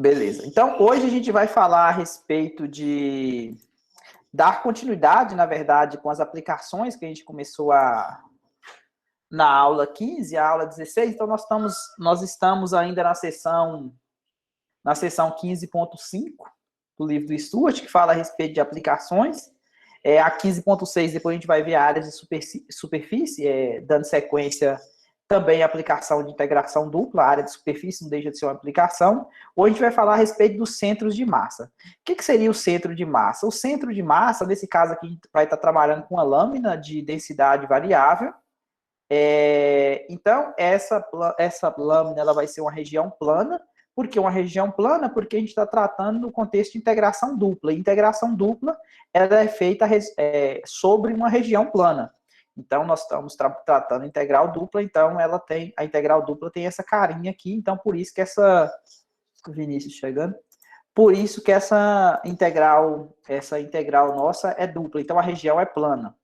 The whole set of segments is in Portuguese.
Beleza. Então, hoje a gente vai falar a respeito de dar continuidade, na verdade, com as aplicações que a gente começou na aula 15, a aula 16. Então, nós estamos ainda na seção 15.5 do livro do Stuart, que fala a respeito de aplicações. A 15.6, depois a gente vai ver a área de superfície, dando sequência também a aplicação de integração dupla, a área de superfície não deixa de ser uma aplicação. Hoje a gente vai falar a respeito dos centros de massa. O que seria o centro de massa? O centro de massa, nesse caso aqui, a gente vai estar trabalhando com uma lâmina de densidade variável. Então, essa lâmina ela vai ser uma região plana. Por que uma região plana? Porque a gente está tratando no contexto de integração dupla. E integração dupla ela é feita sobre uma região plana. Então, nós estamos tratando integral dupla, então a integral dupla tem essa carinha aqui, então por isso que Vinícius chegando, por isso que essa integral nossa é dupla, então a região é plana.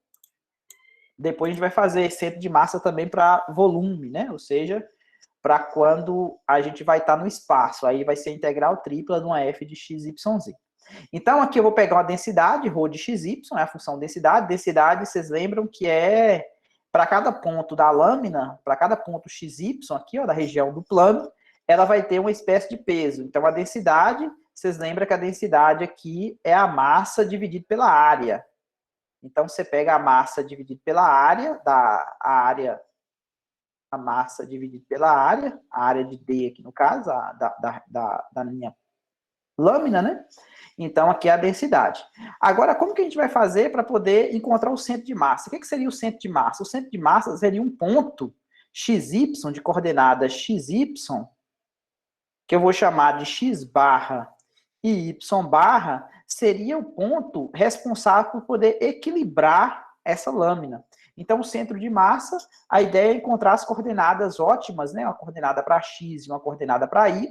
Depois a gente vai fazer centro de massa também para volume, né? Ou seja, para quando a gente vai estar no espaço, aí vai ser integral tripla de uma f de x, y, z. Então, aqui eu vou pegar uma densidade, ρ de xy, é a função densidade. Densidade, vocês lembram que é para cada ponto da lâmina, para cada ponto xy aqui, ó, da região do plano, ela vai ter uma espécie de peso. Então, a densidade, vocês lembram que a densidade aqui é a massa dividida pela área. Então, você pega a massa dividida pela área, a massa dividida pela área, a área de D aqui no caso, da minha lâmina, né? Então, aqui é a densidade. Agora, como que a gente vai fazer para poder encontrar o centro de massa? O que seria o centro de massa? O centro de massa seria um ponto XY, de coordenada XY, que eu vou chamar de X barra e Y barra, seria o ponto responsável por poder equilibrar essa lâmina. Então, o centro de massa, a ideia é encontrar as coordenadas ótimas, né? Uma coordenada para X e uma coordenada para Y,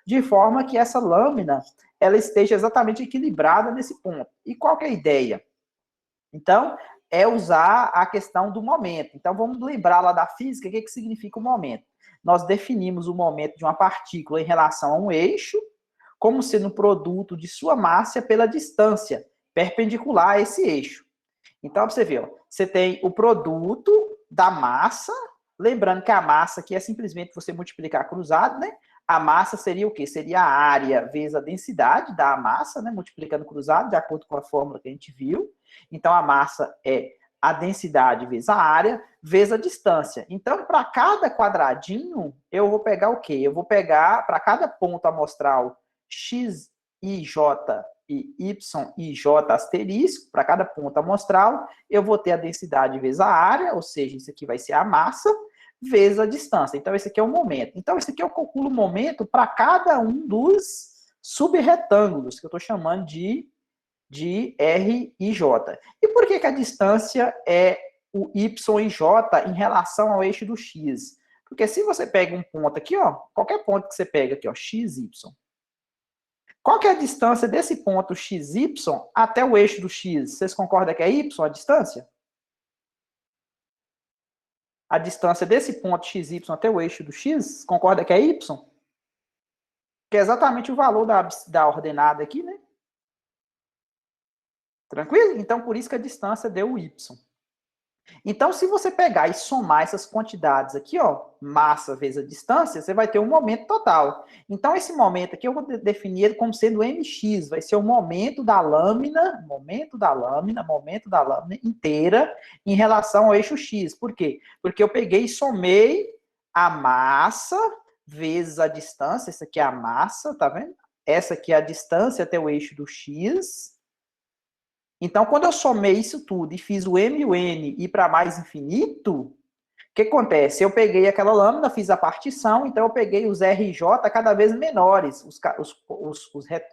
de forma que essa lâmina ela esteja exatamente equilibrada nesse ponto. E qual que é a ideia? Então, é usar a questão do momento. Então, vamos lembrar lá da física, o que significa o momento. Nós definimos o momento de uma partícula em relação a um eixo, como sendo um produto de sua massa pela distância perpendicular a esse eixo. Então, você vê, ó, você tem o produto da massa, lembrando que a massa aqui é simplesmente você multiplicar cruzado, né? A massa seria o quê? Seria a área vezes a densidade da massa, né? Multiplicando cruzado, de acordo com a fórmula que a gente viu. Então, a massa é a densidade vezes a área, vezes a distância. Então, para cada quadradinho, eu vou pegar o quê? Eu vou pegar, para cada ponto amostral x, i, j e y e j asterisco, para cada ponto amostral, eu vou ter a densidade vezes a área, ou seja, isso aqui vai ser a massa, vezes a distância. Então, esse aqui é o momento. Então, esse aqui eu calculo o momento para cada um dos subretângulos, que eu estou chamando de R e J. E por que a distância é o Y e J em relação ao eixo do X? Porque se você pega um ponto aqui, ó, qualquer ponto que você pega aqui, ó, X, Y, qual que é a distância desse ponto XY até o eixo do X? Vocês concordam que é Y a distância? A distância desse ponto XY até o eixo do X, concorda que é Y? Que é exatamente o valor da ordenada aqui, né? Tranquilo? Então, por isso que a distância deu o Y. Então, se você pegar e somar essas quantidades aqui, ó, massa vezes a distância, você vai ter um momento total. Então, esse momento aqui eu vou definir ele como sendo mx, vai ser o momento da lâmina inteira em relação ao eixo x. Por quê? Porque eu peguei e somei a massa vezes a distância, essa aqui é a massa, tá vendo? Essa aqui é a distância até o eixo do x. Então, quando eu somei isso tudo e fiz o M e o N ir para mais infinito, o que acontece? Eu peguei aquela lâmina, fiz a partição, então eu peguei os RJ cada vez menores, os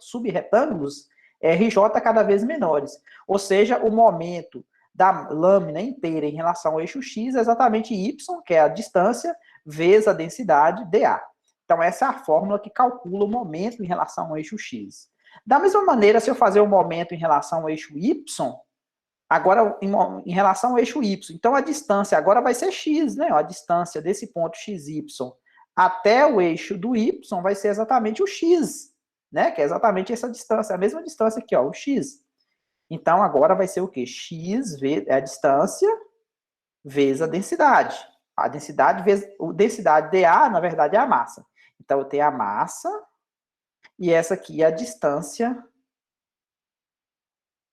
subretângulos RJ cada vez menores. Ou seja, o momento da lâmina inteira em relação ao eixo X é exatamente Y, que é a distância, vezes a densidade, dA. Então, essa é a fórmula que calcula o momento em relação ao eixo X. Da mesma maneira, se eu fazer o momento em relação ao eixo Y, agora em relação ao eixo Y, então a distância agora vai ser x, né? A distância desse ponto XY até o eixo do Y vai ser exatamente o x. né? Que é exatamente essa distância, a mesma distância aqui, ó, o x. Então, agora vai ser o quê? X vezes a distância vezes a densidade. A densidade vezes a densidade dA, na verdade, é a massa. Então, eu tenho a massa e essa aqui é a distância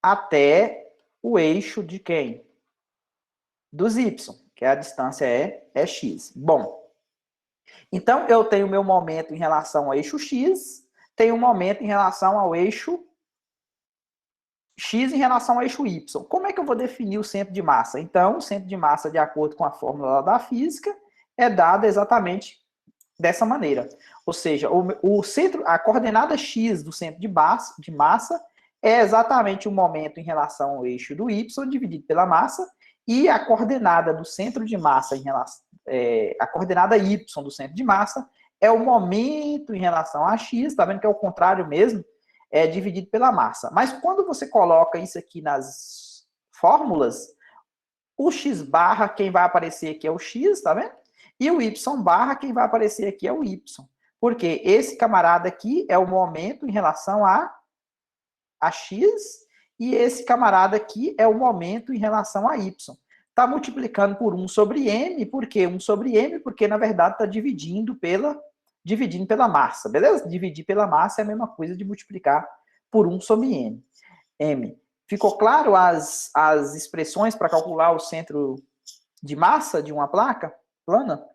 até o eixo de quem? Dos y, que a distância é x. Bom, então eu tenho meu momento em relação ao eixo x, tenho um momento em relação ao eixo x em relação ao eixo y. Como é que eu vou definir o centro de massa? Então, o centro de massa, de acordo com a fórmula da física, é dado exatamente dessa maneira. Ou seja, o centro, a coordenada x do centro de massa é exatamente o momento em relação ao eixo do y dividido pela massa, e a coordenada do centro de massa em relação, a coordenada y do centro de massa é o momento em relação a x, tá vendo que é o contrário mesmo, é dividido pela massa. Mas quando você coloca isso aqui nas fórmulas, o x barra, quem vai aparecer aqui é o x, tá vendo? E o y barra, quem vai aparecer aqui é o y. Porque esse camarada aqui é o momento em relação a x, e esse camarada aqui é o momento em relação a y. Está multiplicando por 1 sobre m, por quê? 1 sobre m, porque, na verdade, está dividindo pela massa, beleza? Dividir pela massa é a mesma coisa de multiplicar por 1 sobre m. Ficou claro as expressões para calcular o centro de massa de uma placa plana?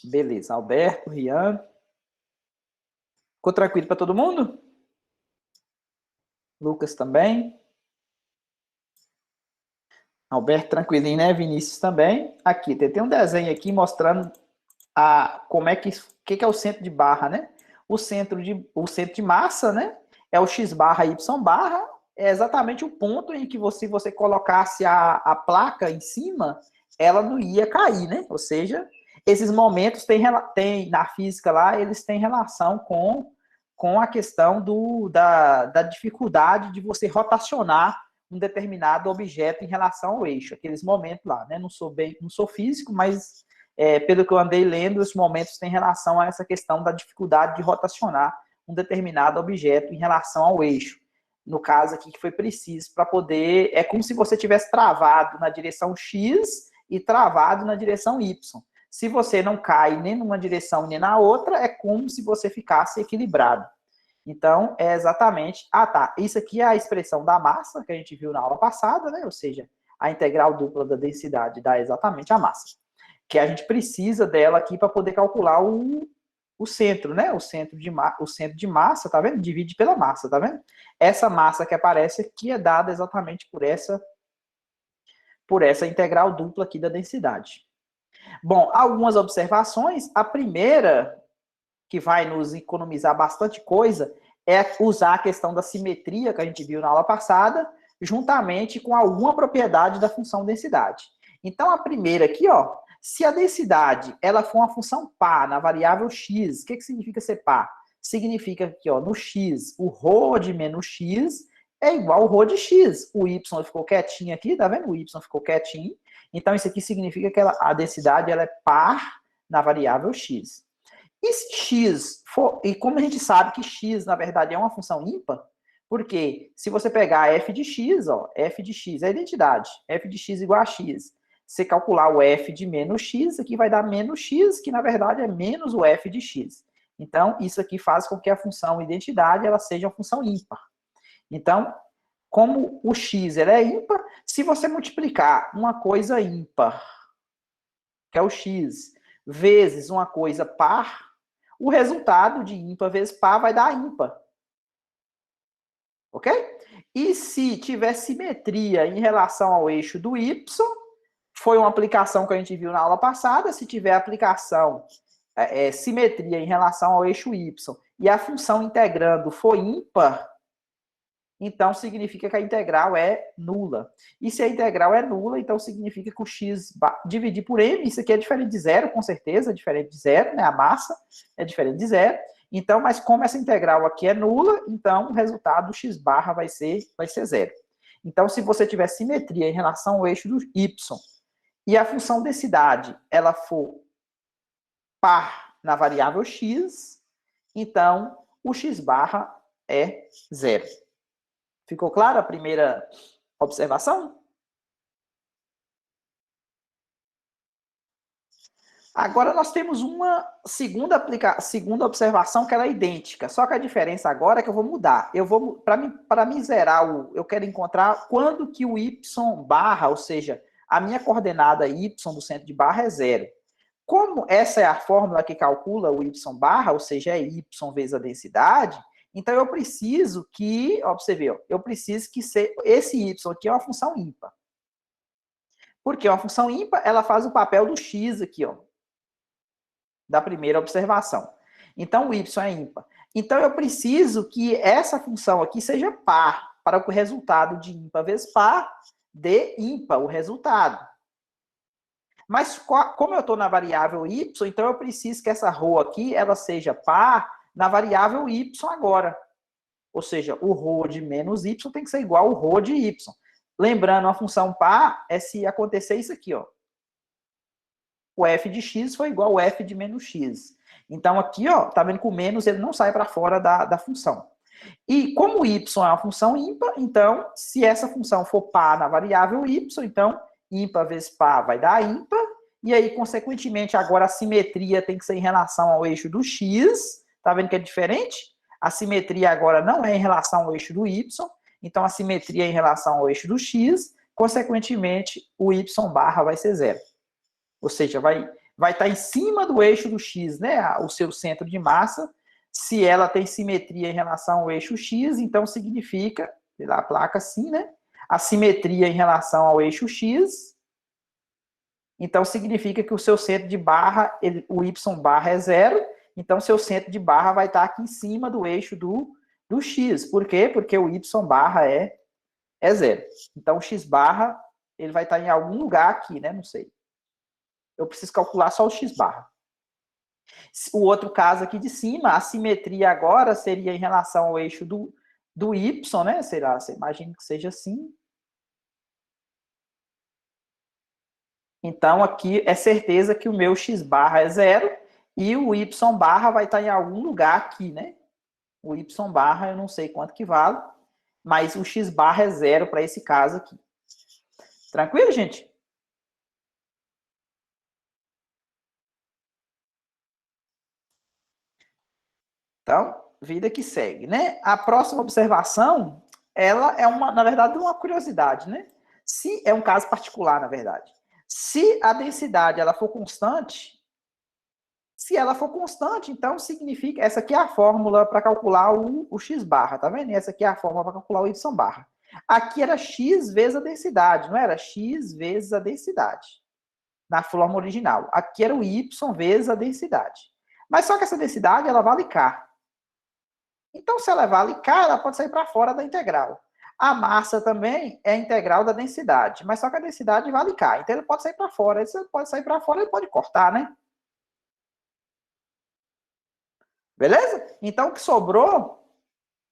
Beleza. Alberto, Rian. Ficou tranquilo para todo mundo? Lucas também. Alberto, tranquilinho, né? Vinícius também. Aqui, tem um desenho aqui mostrando como é que é o centro de barra, né? O centro de massa, né? É o x barra, y barra, é exatamente o ponto em que se você colocasse a placa em cima, ela não ia cair, né? Ou seja, esses momentos tem na física lá, eles têm relação com a questão da dificuldade de você rotacionar um determinado objeto em relação ao eixo, aqueles momentos lá, né? Não sou físico, mas pelo que eu andei lendo, esses momentos têm relação a essa questão da dificuldade de rotacionar um determinado objeto em relação ao eixo. No caso aqui, que foi preciso para poder... É como se você tivesse travado na direção X e travado na direção Y. Se você não cai nem numa direção nem na outra, é como se você ficasse equilibrado. Então, é exatamente... Ah, tá. Isso aqui é a expressão da massa, que a gente viu na aula passada, né? Ou seja, a integral dupla da densidade dá exatamente a massa. Que a gente precisa dela aqui para poder calcular o centro, né? O centro de massa, tá vendo? Divide pela massa, tá vendo? Essa massa que aparece aqui é dada exatamente por essa integral dupla aqui da densidade. Bom, algumas observações. A primeira, que vai nos economizar bastante coisa, é usar a questão da simetria, que a gente viu na aula passada, juntamente com alguma propriedade da função densidade. Então, a primeira aqui, ó, se a densidade ela for uma função par na variável x, o que significa ser par? Significa que, ó, no x, o ρ de menos x é igual ao ρ de x. O y ficou quietinho aqui, tá vendo? O y ficou quietinho. Então, isso aqui significa que a densidade ela é par na variável x. E se x for... E como a gente sabe que x, na verdade, é uma função ímpar, porque se você pegar f de x, ó, f de x é a identidade, f de x igual a x. Você calcular o f de menos x, aqui vai dar menos x, que na verdade é menos o f de x. Então, isso aqui faz com que a função identidade ela seja uma função ímpar. Então, como o x ele é ímpar, se você multiplicar uma coisa ímpar, que é o x, vezes uma coisa par, o resultado de ímpar vezes par vai dar ímpar. Ok? E se tiver simetria em relação ao eixo do y, foi uma aplicação que a gente viu na aula passada, se tiver aplicação, simetria em relação ao eixo y, e a função integrando for ímpar, então significa que a integral é nula. E se a integral é nula, então significa que o x dividir por m, isso aqui é diferente de zero, com certeza, é diferente de zero, né? A massa é diferente de zero. Então, mas como essa integral aqui é nula, então o resultado do x barra vai ser zero. Então, se você tiver simetria em relação ao eixo do y, e a função densidade, ela for par na variável x, então o x barra é zero. Ficou claro a primeira observação? Agora nós temos uma segunda observação que ela é idêntica, só que a diferença agora é que eu vou mudar. Eu vou para mim zerar eu quero encontrar quando que o y barra, ou seja, a minha coordenada y do centro de barra é zero. Como essa é a fórmula que calcula o y barra, ou seja, é y vezes a densidade, então eu preciso que, ó, você vê, eu preciso que esse y aqui é uma função ímpar. Porque uma função ímpar, ela faz o papel do x aqui, ó, da primeira observação. Então, o y é ímpar. Então, eu preciso que essa função aqui seja par, para que o resultado de ímpar vezes par dê ímpar, o resultado. Mas, como eu estou na variável y, então eu preciso que essa ρ aqui, ela seja par na variável y agora. Ou seja, o ρ de menos y tem que ser igual ao ρ de y. Lembrando, a função par é se acontecer isso aqui, ó. O f de x foi igual ao f de menos x. Então, aqui, ó, tá vendo que o menos ele não sai para fora da função. E como y é uma função ímpar, então, se essa função for par na variável y, então, ímpar vezes par vai dar ímpar, e aí, consequentemente, agora a simetria tem que ser em relação ao eixo do x, tá vendo que é diferente? A simetria agora não é em relação ao eixo do y, então a simetria é em relação ao eixo do x, consequentemente, o y barra vai ser zero. Ou seja, vai estar em cima do eixo do x, né? O seu centro de massa. Se ela tem simetria em relação ao eixo x, então significa, pela placa assim, né? A simetria em relação ao eixo x, então significa que o seu centro de barra, o y barra é zero, então seu centro de barra vai estar aqui em cima do eixo do x. Por quê? Porque o y barra é zero. Então o x barra, ele vai estar em algum lugar aqui, né? Não sei. Eu preciso calcular só o x barra. O outro caso aqui de cima, a simetria agora seria em relação ao eixo do y, né? Será? Você imagina que seja assim. Então, aqui é certeza que o meu x barra é zero e o y barra vai estar em algum lugar aqui, né? O y barra eu não sei quanto que vale, mas o x barra é zero para esse caso aqui. Tranquilo, gente? Então, vida que segue, né? A próxima observação, ela é na verdade, uma curiosidade, né? Se é um caso particular, na verdade. Se a densidade ela for constante, então significa, essa aqui é a fórmula para calcular o x barra, tá vendo? Essa aqui é a fórmula para calcular o y barra. Aqui era x vezes a densidade, não era? X vezes a densidade, na fórmula original. Aqui era o y vezes a densidade. Mas só que essa densidade, ela vale k. Então, se ela vale k, ela pode sair para fora da integral. A massa também é a integral da densidade, mas só que a densidade vale k. Então, ele pode sair para fora. Se ele pode sair para fora, ele pode cortar, né? Beleza? Então, o que sobrou,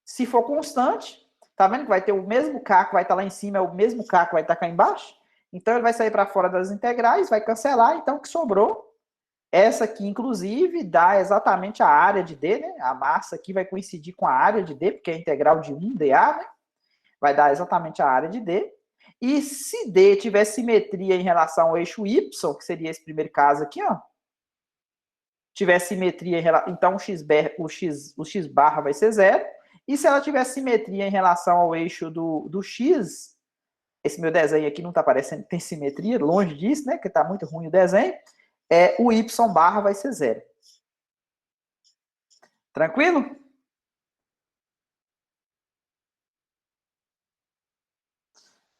se for constante, tá vendo que vai ter o mesmo k que vai estar lá em cima, é o mesmo k que vai estar cá embaixo? Então, ele vai sair para fora das integrais, vai cancelar. Então, o que sobrou, essa aqui, inclusive, dá exatamente a área de D, né? A massa aqui vai coincidir com a área de D, porque é a integral de 1dA, né? Vai dar exatamente a área de D. E se D tiver simetria em relação ao eixo Y, que seria esse primeiro caso aqui, ó, tiver simetria em relação, então o x barra vai ser zero. E se ela tiver simetria em relação ao eixo do x, esse meu desenho aqui não está parecendo que tem simetria, longe disso, né? Porque está muito ruim o desenho. O y barra vai ser zero. Tranquilo?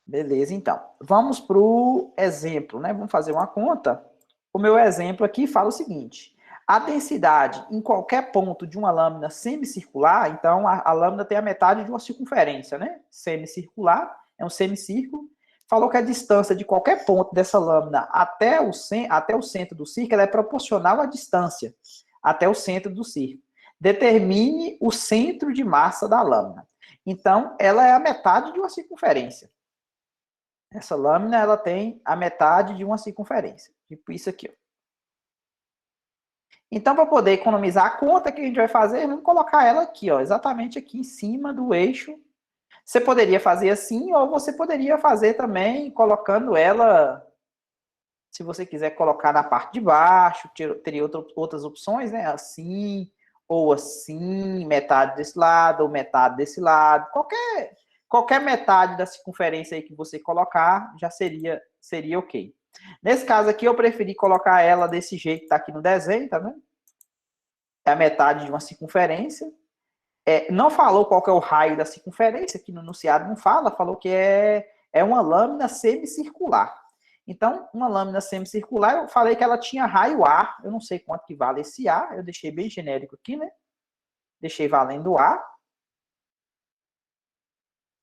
Beleza, então. Vamos para o exemplo, né? Vamos fazer uma conta. O meu exemplo aqui fala o seguinte. A densidade em qualquer ponto de uma lâmina semicircular, então a lâmina tem a metade de uma circunferência, né? Semicircular, é um semicírculo. Falou que a distância de qualquer ponto dessa lâmina até o centro do círculo é proporcional à distância até o centro do círculo. Determine o centro de massa da lâmina. Então, ela é a metade de uma circunferência. Essa lâmina, ela tem a metade de uma circunferência. Tipo isso aqui, ó. Então, para poder economizar a conta que a gente vai fazer, vamos colocar ela aqui, ó, exatamente aqui em cima do eixo. Você poderia fazer assim, ou você poderia fazer também colocando ela, se você quiser colocar na parte de baixo, teria outras opções, né? Assim, ou assim, metade desse lado, ou metade desse lado. Qualquer metade da circunferência aí que você colocar, já seria ok. Nesse caso aqui, eu preferi colocar ela desse jeito que está aqui no desenho, tá vendo? É a metade de uma circunferência. Não falou qual que é o raio da circunferência, aqui no enunciado não fala, falou que é uma lâmina semicircular. Então, uma lâmina semicircular, eu falei que ela tinha raio A, eu não sei quanto que vale esse A, eu deixei bem genérico aqui, né? Deixei valendo A.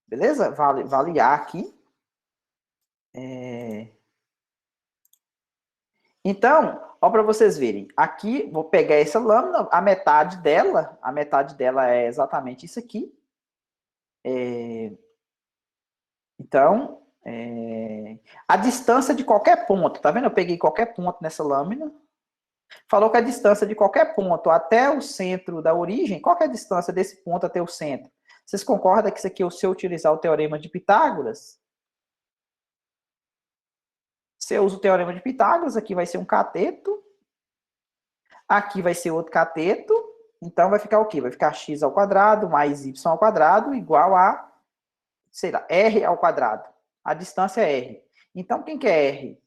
Beleza? Vale A aqui. Então, ó, para vocês verem, aqui vou pegar essa lâmina, a metade dela é exatamente isso aqui. Então, a distância de qualquer ponto, tá vendo? Eu peguei qualquer ponto nessa lâmina. Falou que a distância de qualquer ponto até o centro da origem, qual que é a distância desse ponto até o centro? Vocês concordam que isso aqui, se eu utilizar o teorema de Pitágoras, se eu uso o teorema de Pitágoras, aqui vai ser um cateto, aqui vai ser outro cateto, então vai ficar o quê? Vai ficar x ao quadrado mais y ao quadrado igual a, sei lá, r ao quadrado. A distância é r. Então, quem que é r?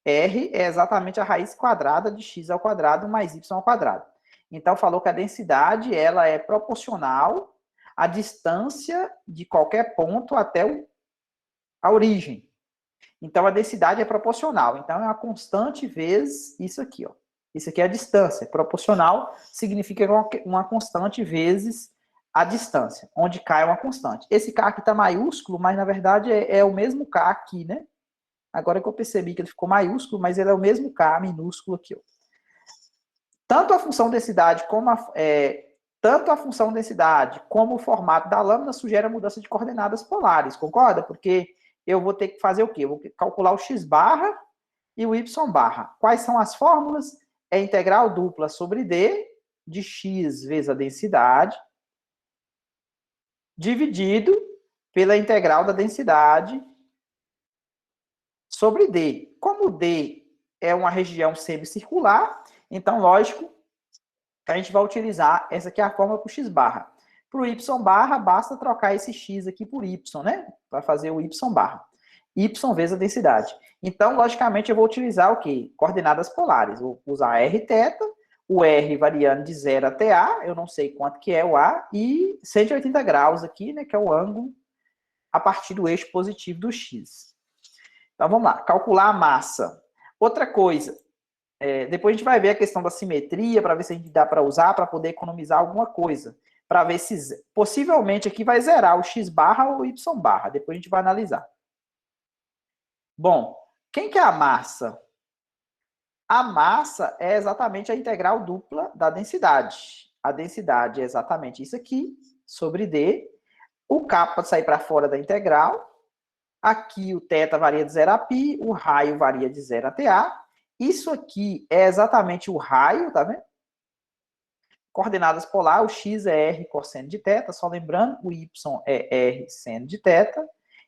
R é exatamente a raiz quadrada de x ao quadrado mais y ao quadrado. Então, falou que a densidade ela é proporcional à distância de qualquer ponto até a origem. Então, a densidade é proporcional. Então, é uma constante vezes isso aqui, ó. Isso aqui é a distância. Proporcional significa uma constante vezes a distância, onde K é uma constante. Esse K aqui está maiúsculo, mas, na verdade, é o mesmo K aqui, né? Agora que eu percebi que ele ficou maiúsculo, mas ele é o mesmo K minúsculo aqui, ó. Tanto a função densidade como o formato da lâmina sugere a mudança de coordenadas polares, concorda? Porque eu vou ter que fazer o quê? Eu vou calcular o x barra e o y barra. Quais são as fórmulas? É integral dupla sobre d de x vezes a densidade dividido pela integral da densidade sobre d. Como d é uma região semicircular, então, lógico, a gente vai utilizar essa aqui é a fórmula para o x barra. Para o y barra, basta trocar esse x aqui por y, né? Para fazer o y barra. Y vezes a densidade. Então, logicamente, eu vou utilizar o quê? Coordenadas polares. Vou usar r θ, o r variando de 0 até a, eu não sei quanto que é o a, e 180 graus aqui, né? Que é o ângulo a partir do eixo positivo do x. Então, vamos lá. Calcular a massa. Outra coisa, depois a gente vai ver a questão da simetria, para ver se a gente dá para usar, para poder economizar alguma coisa. Para ver se, possivelmente, aqui vai zerar o x barra ou o y barra. Depois a gente vai analisar. Bom, quem que é a massa? A massa é exatamente a integral dupla da densidade. A densidade é exatamente isso aqui, sobre D. O K pode sair para fora da integral. Aqui o θ varia de 0 a π, o raio varia de 0 até A. Isso aqui é exatamente o raio, tá vendo? Coordenadas polar, o x é r cosseno de θ, só lembrando, o y é r seno de θ,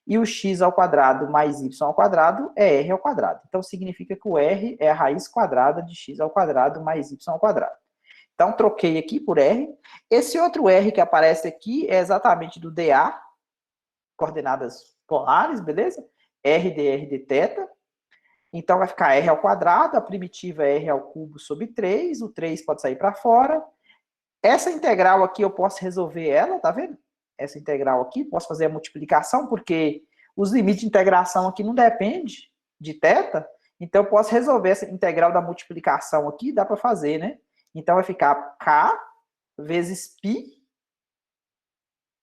e o x ao quadrado mais y ao quadrado é r ao quadrado. Então, significa que o r é a raiz quadrada de x ao quadrado mais y ao quadrado. Então, troquei aqui por r. Esse outro r que aparece aqui é exatamente do dA, coordenadas polares, beleza? r dr dθ. Então, vai ficar r ao quadrado, a primitiva é r ao cubo sobre 3, o 3 pode sair para fora. Essa integral aqui eu posso resolver ela, tá vendo? Essa integral aqui, posso fazer a multiplicação, porque os limites de integração aqui não dependem de θ, então eu posso resolver essa integral da multiplicação aqui, dá para fazer, né? Então vai ficar K vezes π,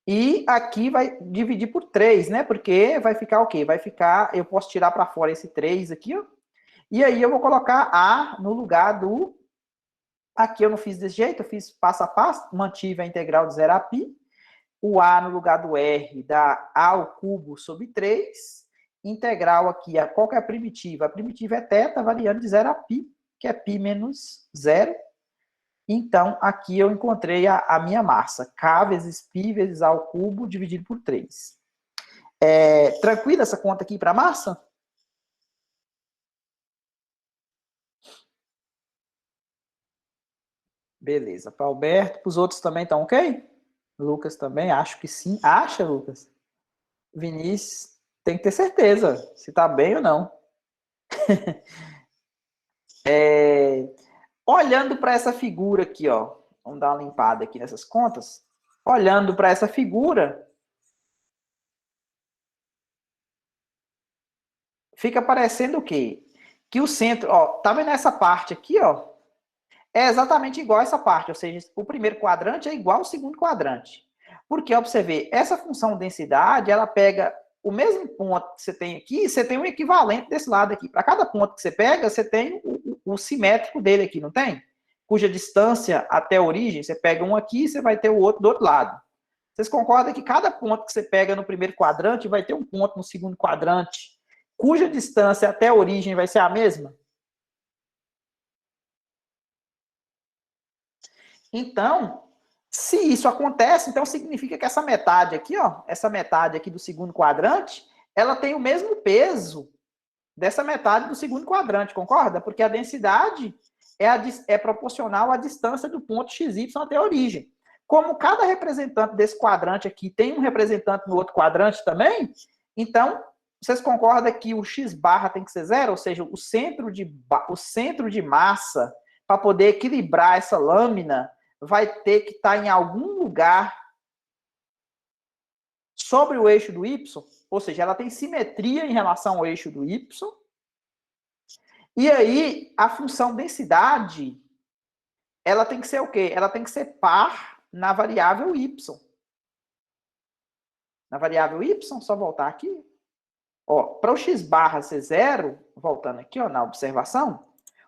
e aqui vai dividir por 3, né? Porque vai ficar o quê? Vai ficar, eu posso tirar para fora esse 3 aqui, ó, e aí eu vou colocar A no lugar do... Aqui eu não fiz desse jeito, eu fiz passo a passo, mantive a integral de 0 a π. O A no lugar do R dá A ao cubo sobre 3. Integral aqui, qual que é a primitiva? A primitiva é θ variando de 0 a π, que é π menos 0. Então, aqui eu encontrei a minha massa. K vezes π vezes A ao cubo dividido por 3. Tranquila essa conta aqui para a massa? Beleza. Para Alberto, para os outros também estão ok? Lucas também, acho que sim. Acha, Lucas? Vinícius, tem que ter certeza se está bem ou não. Olhando para essa figura aqui, ó, vamos dar uma limpada aqui nessas contas. Olhando para essa figura, fica parecendo o quê? Que o centro, ó, tá vendo essa parte aqui, ó? É exatamente igual a essa parte, ou seja, o primeiro quadrante é igual ao segundo quadrante. Porque, ó, pra você ver, essa função densidade, ela pega o mesmo ponto que você tem aqui, você tem um equivalente desse lado aqui. Para cada ponto que você pega, você tem o simétrico dele aqui, não tem? Cuja distância até a origem, você pega um aqui, você vai ter o outro do outro lado. Vocês concordam que cada ponto que você pega no primeiro quadrante vai ter um ponto no segundo quadrante, cuja distância até a origem vai ser a mesma? Então, se isso acontece, então significa que essa metade aqui, ó, essa metade aqui do segundo quadrante, ela tem o mesmo peso dessa metade do segundo quadrante, concorda? Porque a densidade é proporcional à distância do ponto XY até a origem. Como cada representante desse quadrante aqui tem um representante no outro quadrante também, então, vocês concordam que o x barra tem que ser zero? Ou seja, o centro de massa, para poder equilibrar essa lâmina, vai ter que estar em algum lugar sobre o eixo do y, ou seja, ela tem simetria em relação ao eixo do y, e aí a função densidade, ela tem que ser o quê? Ela tem que ser par na variável y. Na variável y, só voltar aqui. Ó, para o x barra ser zero, voltando aqui ó, na observação,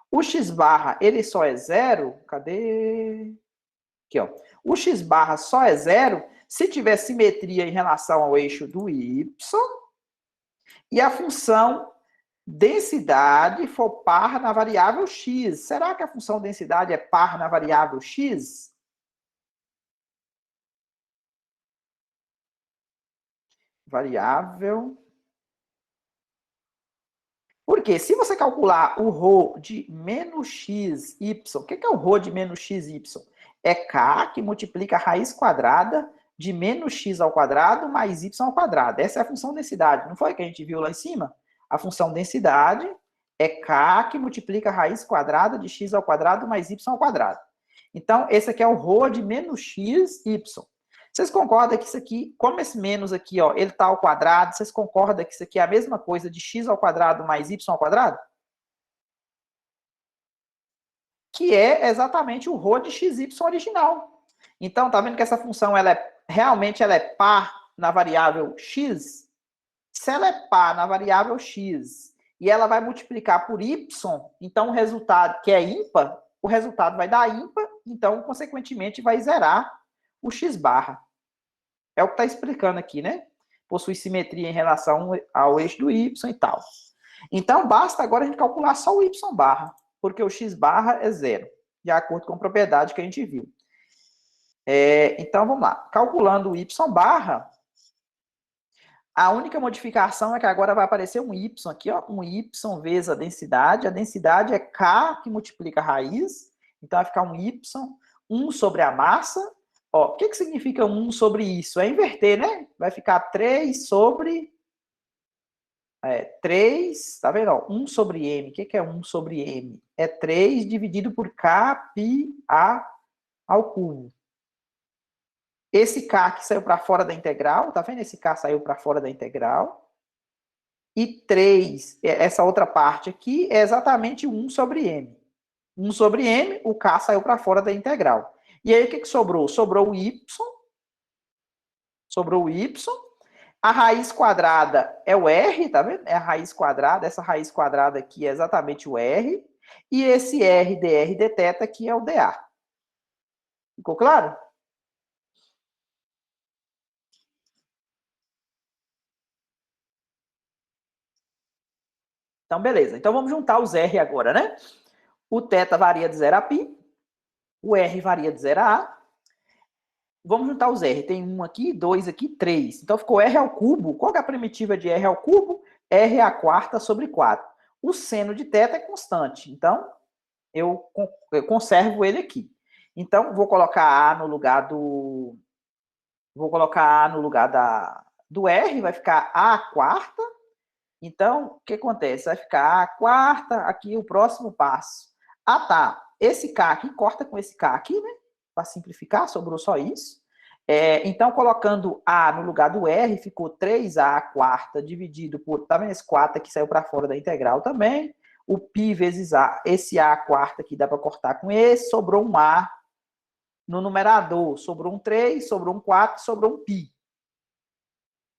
o x barra ele só é zero, cadê? Aqui, ó. O x barra só é zero se tiver simetria em relação ao eixo do y e a função densidade for par na variável x. Será que a função densidade é par na variável x? Variável. Porque se você calcular o ρ de menos xy, o que é o ρ de menos xy? É k que multiplica a raiz quadrada de menos x ao quadrado mais y ao quadrado. Essa é a função densidade, não foi que a gente viu lá em cima? A função densidade é k que multiplica a raiz quadrada de x ao quadrado mais y ao quadrado. Então, esse aqui é o ρ de menos xy. Vocês concordam que isso aqui, como esse menos aqui, ó, ele está ao quadrado, vocês concordam que isso aqui é a mesma coisa de x ao quadrado mais y ao quadrado? Que é exatamente o ρ de xy original. Então, tá vendo que essa função, realmente ela é par na variável x? Se ela é par na variável x e ela vai multiplicar por y, então o resultado, que é ímpar, o resultado vai dar ímpar, então, consequentemente, vai zerar o x barra. É o que está explicando aqui, né? Possui simetria em relação ao eixo do y e tal. Então, basta agora a gente calcular só o y barra, porque o x barra é zero, de acordo com a propriedade que a gente viu. Então, vamos lá. Calculando o y barra, a única modificação é que agora vai aparecer um y aqui, ó, um y vezes a densidade. A densidade é k que multiplica a raiz, então vai ficar um y, 1 sobre a massa. Ó, o que significa 1 sobre isso? É inverter, né? Vai ficar 3 sobre... 3, tá vendo? Ó, 1 sobre m. O que é 1 sobre m? É 3 dividido por k pi a ao cubo. Esse k que saiu para fora da integral, tá vendo? Esse k saiu para fora da integral. E 3, essa outra parte aqui, é exatamente 1 sobre m. 1 sobre m, o k saiu para fora da integral. E aí, o que sobrou? Sobrou o y. Sobrou o y. A raiz quadrada é o r, tá vendo? É a raiz quadrada. Essa raiz quadrada aqui é exatamente o r. E esse r dr dθ aqui é o dA. Ficou claro? Então, beleza. Então, vamos juntar os R agora, né? O θ varia de 0 a π. O R varia de 0 a A. Vamos juntar os R. Tem 1 aqui, 2 aqui, 3. Então, ficou R ao cubo. Qual que é a primitiva de R ao cubo? R à quarta sobre 4. O seno de θ é constante. Então, eu conservo ele aqui. Então, vou colocar A no lugar do... Vou colocar A no lugar do R. Vai ficar A à quarta. Então, o que acontece? Vai ficar A à quarta. Aqui, o próximo passo. Ah, tá. Esse K aqui, corta com esse K aqui, né? Para simplificar, sobrou só isso. Então, colocando A no lugar do R, ficou 3A quarta dividido por... Tá vendo esse 4 aqui saiu para fora da integral também? O π vezes A. Esse A quarta aqui dá para cortar com esse. Sobrou um A no numerador. Sobrou um 3, sobrou um 4, sobrou um π.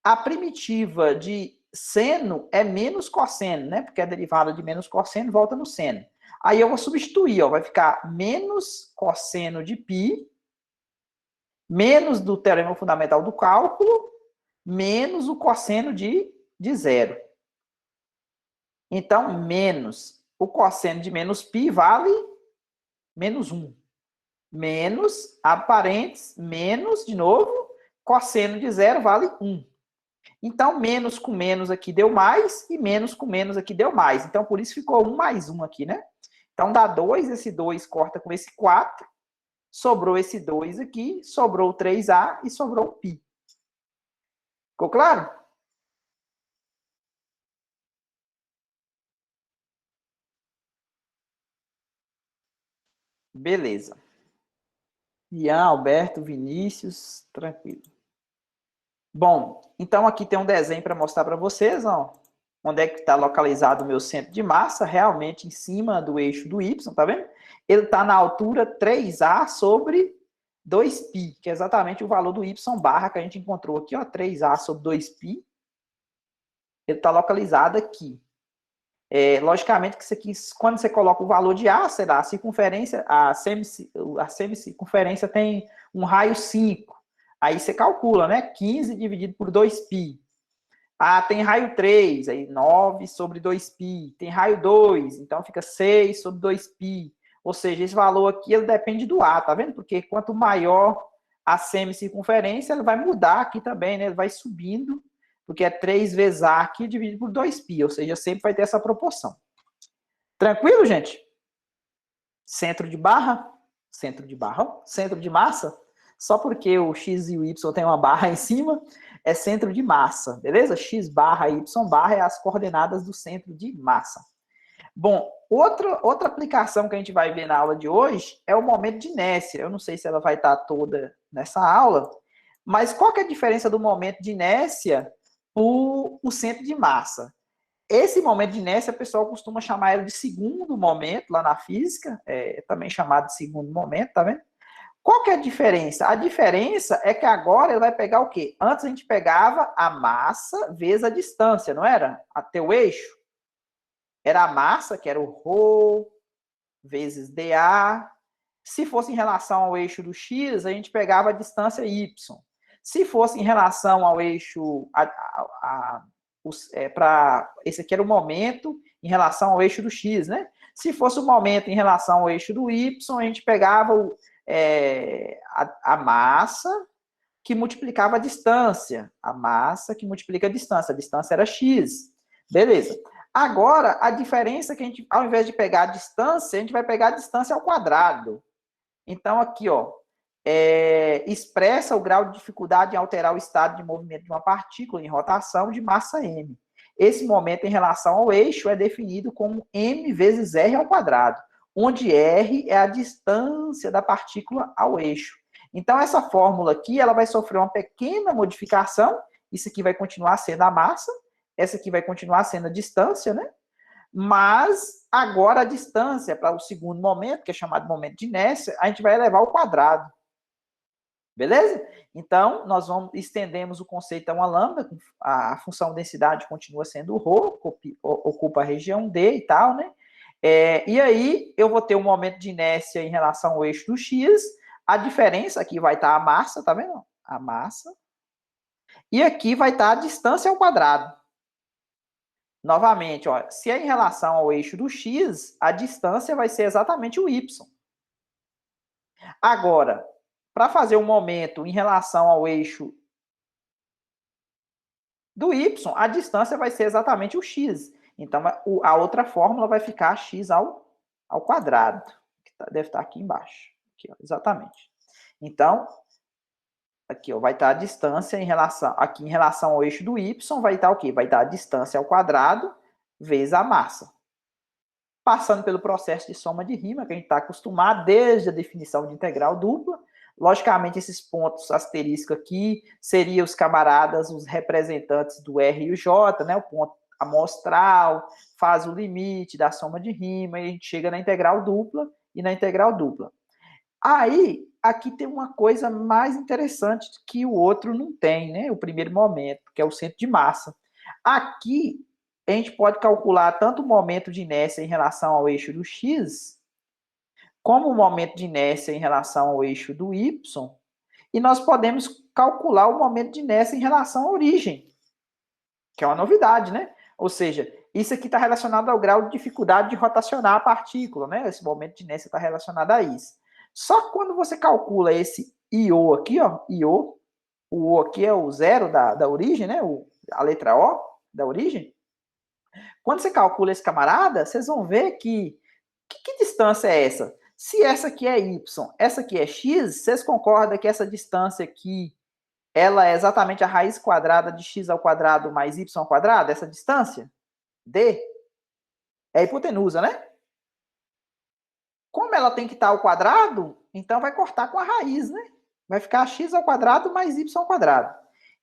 A primitiva de seno é menos cosseno, né? Porque a derivada de menos cosseno volta no seno. Aí eu vou substituir, ó, vai ficar menos cosseno de π, menos do teorema fundamental do cálculo, menos o cosseno de 0. Então, menos o cosseno de menos π vale menos 1. Menos, abre parênteses, menos, de novo, cosseno de 0 vale 1. Então, menos com menos aqui deu mais, e menos com menos aqui deu mais. Então, por isso ficou 1 mais 1 aqui, né? Então, dá 2, esse 2 corta com esse 4, sobrou esse 2 aqui, sobrou 3A e sobrou um π. Ficou claro? Beleza. Ian, Alberto, Vinícius, tranquilo. Bom, então aqui tem um desenho para mostrar para vocês, ó. Onde é que está localizado o meu centro de massa, realmente em cima do eixo do Y, tá vendo? Ele está na altura 3A sobre 2π, que é exatamente o valor do Y barra que a gente encontrou aqui, ó, 3A sobre 2π. Ele está localizado aqui. Logicamente que isso aqui, quando você coloca o valor de A, sei lá, a circunferência, a semicircunferência tem um raio 5. Aí você calcula, né? 15 dividido por 2π. Ah, tem raio 3, aí 9 sobre 2π. Tem raio 2, então fica 6 sobre 2π. Ou seja, esse valor aqui ele depende do A, tá vendo? Porque quanto maior a semicircunferência, ele vai mudar aqui também, né? Ele vai subindo, porque é 3 vezes A aqui dividido por 2π, ou seja, sempre vai ter essa proporção. Tranquilo, gente? Centro de barra, centro de massa, só porque o X e o Y tem uma barra em cima, é centro de massa, beleza? X barra, Y barra é as coordenadas do centro de massa. Bom, outra aplicação que a gente vai ver na aula de hoje é o momento de inércia. Eu não sei se ela vai estar toda nessa aula, mas qual que é a diferença do momento de inércia para o centro de massa? Esse momento de inércia, o pessoal costuma chamar ele de segundo momento, lá na física, também chamado de segundo momento, tá vendo? Qual que é a diferença? A diferença é que agora ele vai pegar o quê? Antes a gente pegava a massa vezes a distância, não era? Até o eixo. Era a massa, que era o ρ, vezes dA. Se fosse em relação ao eixo do x, a gente pegava a distância y. Se fosse em relação ao eixo... esse aqui era o momento em relação ao eixo do x, né? Se fosse o momento em relação ao eixo do y, a gente pegava a massa que multiplicava a distância. A massa que multiplica a distância era x. Beleza. Agora, a diferença é que a gente, ao invés de pegar a distância, a gente vai pegar a distância ao quadrado. Então, aqui, ó, expressa o grau de dificuldade em alterar o estado de movimento de uma partícula em rotação de massa m. Esse momento em relação ao eixo é definido como m vezes r ao quadrado, onde r é a distância da partícula ao eixo. Então, essa fórmula aqui, ela vai sofrer uma pequena modificação. Isso aqui vai continuar sendo a massa, essa aqui vai continuar sendo a distância, né? Mas agora a distância para o segundo momento, que é chamado de momento de inércia, a gente vai elevar ao quadrado. Beleza? Então, nós estendemos o conceito a uma lambda, a função densidade continua sendo ρ, ocupa a região D e tal, né? E aí, eu vou ter um momento de inércia em relação ao eixo do x, a diferença aqui vai estar a massa, tá vendo? A massa. E aqui vai estar a distância ao quadrado. Novamente, ó, se é em relação ao eixo do x, a distância vai ser exatamente o y. Agora, para fazer o momento em relação ao eixo do y, a distância vai ser exatamente o x. Então, a outra fórmula vai ficar x ao quadrado, que deve estar aqui embaixo. Aqui, ó, exatamente. Então, aqui ó, vai estar a distância aqui em relação ao eixo do y, vai estar o quê? Vai estar a distância ao quadrado vezes a massa. Passando pelo processo de soma de rima, que a gente está acostumado desde a definição de integral dupla. Logicamente, esses pontos asterisco aqui seriam os camaradas, os representantes do R e o J, né? O ponto amostral, faz o limite da soma de rima, e a gente chega na integral dupla e na integral dupla. Aí, aqui tem uma coisa mais interessante que o outro não tem, né? O primeiro momento, que é o centro de massa. Aqui, a gente pode calcular tanto o momento de inércia em relação ao eixo do x, como o momento de inércia em relação ao eixo do y, e nós podemos calcular o momento de inércia em relação à origem, que é uma novidade, né? Ou seja, isso aqui está relacionado ao grau de dificuldade de rotacionar a partícula, né? Esse momento de inércia está relacionado a isso. Só que quando você calcula esse IO aqui, ó, IO, o O aqui é o zero da origem, né? A letra O da origem. Quando você calcula esse camarada, vocês vão ver que distância é essa? Se essa aqui é y, essa aqui é x, vocês concordam que essa distância aqui, ela é exatamente a raiz quadrada de x ao quadrado mais y ao quadrado, essa distância? D? É a hipotenusa, né? Como ela tem que estar ao quadrado, então vai cortar com a raiz, né? Vai ficar x ao quadrado mais y ao quadrado.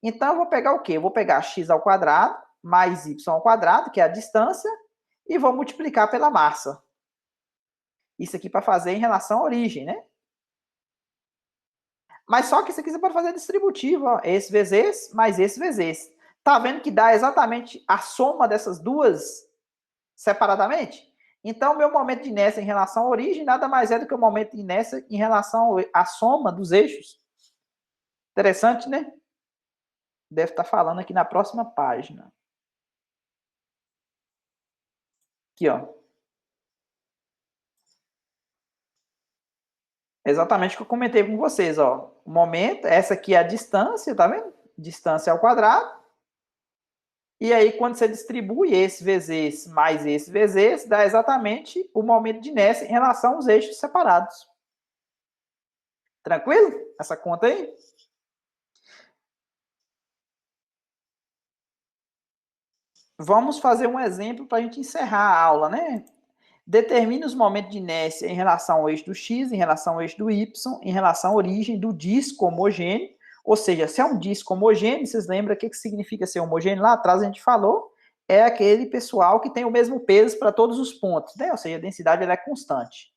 Então, eu vou pegar o quê? Eu vou pegar x ao quadrado mais y ao quadrado, que é a distância, e vou multiplicar pela massa. Isso aqui para fazer em relação à origem, né? Mas só que isso aqui você pode fazer distributivo, ó. Esse vezes esse, mais esse vezes esse. Tá vendo que dá exatamente a soma dessas duas separadamente? Então, o meu momento de inércia em relação à origem nada mais é do que o momento de inércia em relação à soma dos eixos. Interessante, né? Deve estar falando aqui na próxima página. Aqui, ó. Exatamente o que eu comentei com vocês, ó. O momento, essa aqui é a distância, tá vendo? Distância ao quadrado. E aí, quando você distribui esse vezes esse mais esse vezes esse, dá exatamente o momento de inércia em relação aos eixos separados. Tranquilo? Essa conta aí? Vamos fazer um exemplo para a gente encerrar a aula, né? Determine os momentos de inércia em relação ao eixo do x, em relação ao eixo do y, em relação à origem do disco homogêneo. Ou seja, se é um disco homogêneo, vocês lembram o que significa ser homogêneo? Lá atrás a gente falou, é aquele pessoal que tem o mesmo peso para todos os pontos, né? Ou seja, a densidade ela é constante.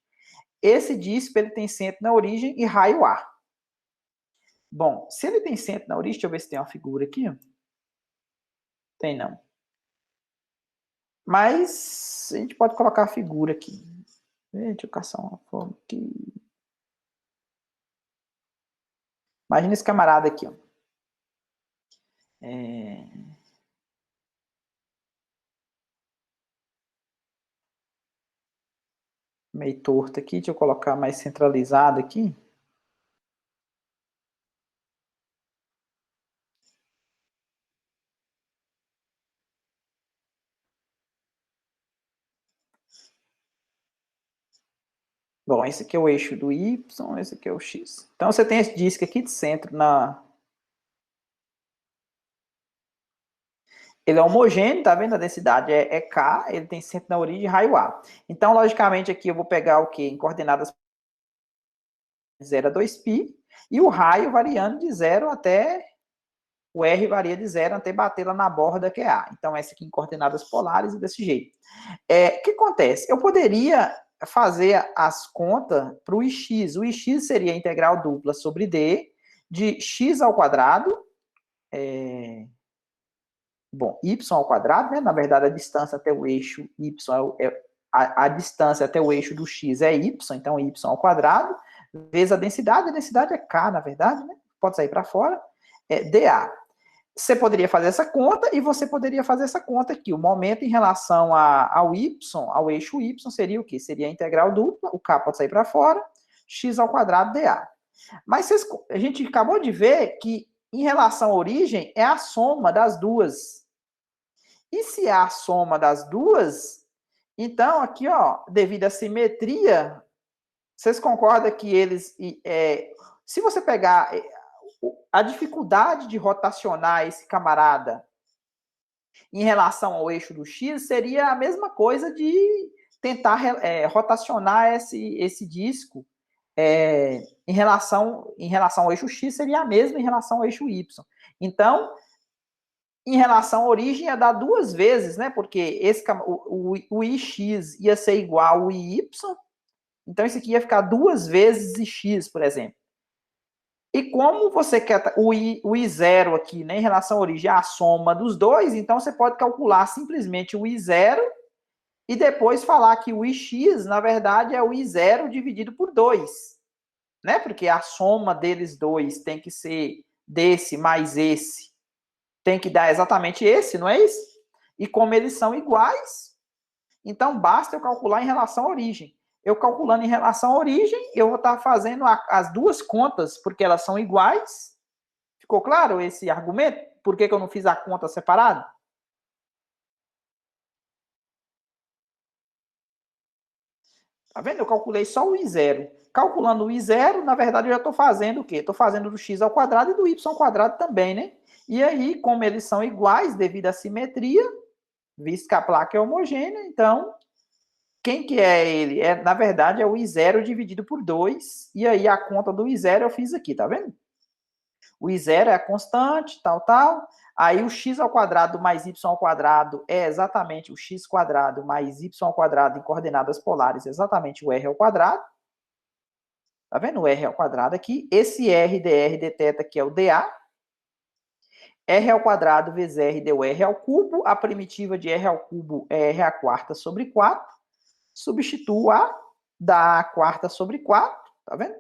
Esse disco ele tem centro na origem e raio A. Bom, se ele tem centro na origem, deixa eu ver se tem uma figura aqui. Tem não. Mas a gente pode colocar a figura aqui. Deixa eu caçar uma forma aqui. Imagina esse camarada aqui, ó. Meio torto aqui, deixa eu colocar mais centralizado aqui. Bom, esse aqui é o eixo do Y, esse aqui é o X. Então, você tem esse disco aqui de centro na... Ele é homogêneo, tá vendo? A densidade é K, ele tem centro na origem e raio A. Então, logicamente, aqui eu vou pegar o quê? Em coordenadas de 0 a 2π, e o raio variando de 0 até... O R varia de 0 até bater lá na borda, que é A. Então, essa aqui em coordenadas polares e desse jeito. O que acontece? Eu poderia fazer as contas para o ix. O ix seria a integral dupla sobre D de x ao quadrado, y ao quadrado, né? Na verdade, a distância até o eixo y, a distância até o eixo do x é y, então y ao quadrado, vezes a densidade é k, na verdade, né? Pode sair para fora, dA. Você poderia fazer essa conta e você poderia fazer essa conta aqui. O momento em relação ao y, ao eixo y, seria o quê? Seria a integral dupla, o k pode sair para fora, x ao quadrado dA. Mas a gente acabou de ver que, em relação à origem, é a soma das duas. E se é a soma das duas, então aqui, ó, devido à simetria, vocês concordam que eles... se você pegar a dificuldade de rotacionar esse camarada em relação ao eixo do x, seria a mesma coisa de tentar rotacionar esse disco em relação ao eixo x, seria a mesma em relação ao eixo y. Então, em relação à origem, ia dar duas vezes, né? Porque o ix ia ser igual ao iy, então isso aqui ia ficar duas vezes ix, por exemplo. E como você quer o I0 aqui, né, em relação à origem, a soma dos dois, então você pode calcular simplesmente o I0 e depois falar que o Ix, na verdade, é o I0 dividido por 2, né? Porque a soma deles dois tem que ser desse mais esse, tem que dar exatamente esse, não é isso? E como eles são iguais, então basta eu calcular em relação à origem. Eu calculando em relação à origem, eu vou estar fazendo as duas contas, porque elas são iguais. Ficou claro esse argumento? Por que eu não fiz a conta separada? Tá vendo? Eu calculei só o I0. Calculando o I0, na verdade, eu já estou fazendo o quê? Estou fazendo do x ao quadrado e do y ao quadrado também, né? E aí, como eles são iguais devido à simetria, visto que a placa é homogênea, então, quem que é ele? Na verdade, é o I0 dividido por 2, e aí a conta do I0 eu fiz aqui, tá vendo? O I0 é a constante, tal. Aí o x ao quadrado mais y ao quadrado é exatamente o x quadrado mais y ao quadrado em coordenadas polares, exatamente o r ao quadrado. Tá vendo? O r ao quadrado aqui. Esse r dr dθ aqui é o dA. R ao quadrado vezes R deu R ao cubo. A primitiva de R ao cubo é R a quarta sobre 4. Substituo A, dá a quarta sobre 4. Tá vendo?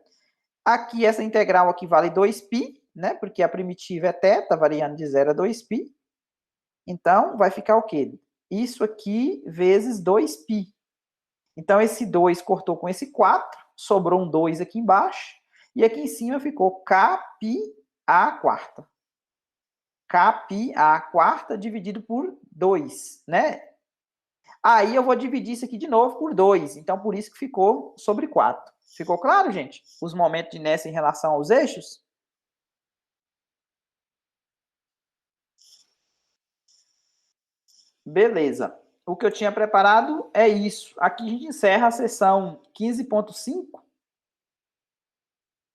Aqui, essa integral aqui vale 2π, né? Porque a primitiva é θ, variando de 0 a 2π. Então, vai ficar o quê? Isso aqui vezes 2π. Então, esse 2 cortou com esse 4, sobrou um 2 aqui embaixo, e aqui em cima ficou kπ a quarta. Kπ a quarta dividido por 2, né? Aí eu vou dividir isso aqui de novo por 2, então por isso que ficou sobre 4. Ficou claro, gente? Os momentos de inércia em relação aos eixos? Beleza. O que eu tinha preparado é isso. Aqui a gente encerra a sessão 15.5.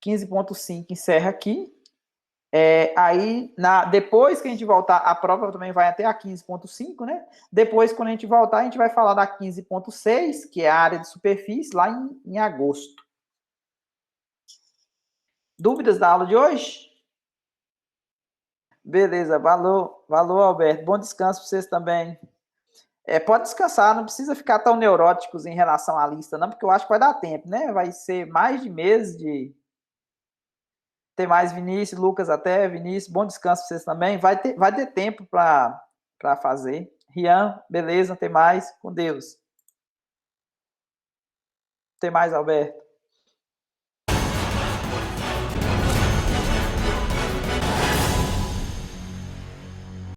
15.5 encerra aqui. Aí, depois que a gente voltar, a prova também vai até a 15.5, né? Depois, quando a gente voltar, a gente vai falar da 15.6, que é a área de superfície, lá em agosto. Dúvidas da aula de hoje? Beleza, valeu, Alberto. Bom descanso para vocês também. Pode descansar, não precisa ficar tão neuróticos em relação à lista, não, porque eu acho que vai dar tempo, né? Vai ser mais de mês de... Tem mais Vinícius, Lucas até, Vinícius, bom descanso para vocês também. Vai ter tempo para fazer. Rian, beleza, tem mais, com Deus. Tem mais, Alberto.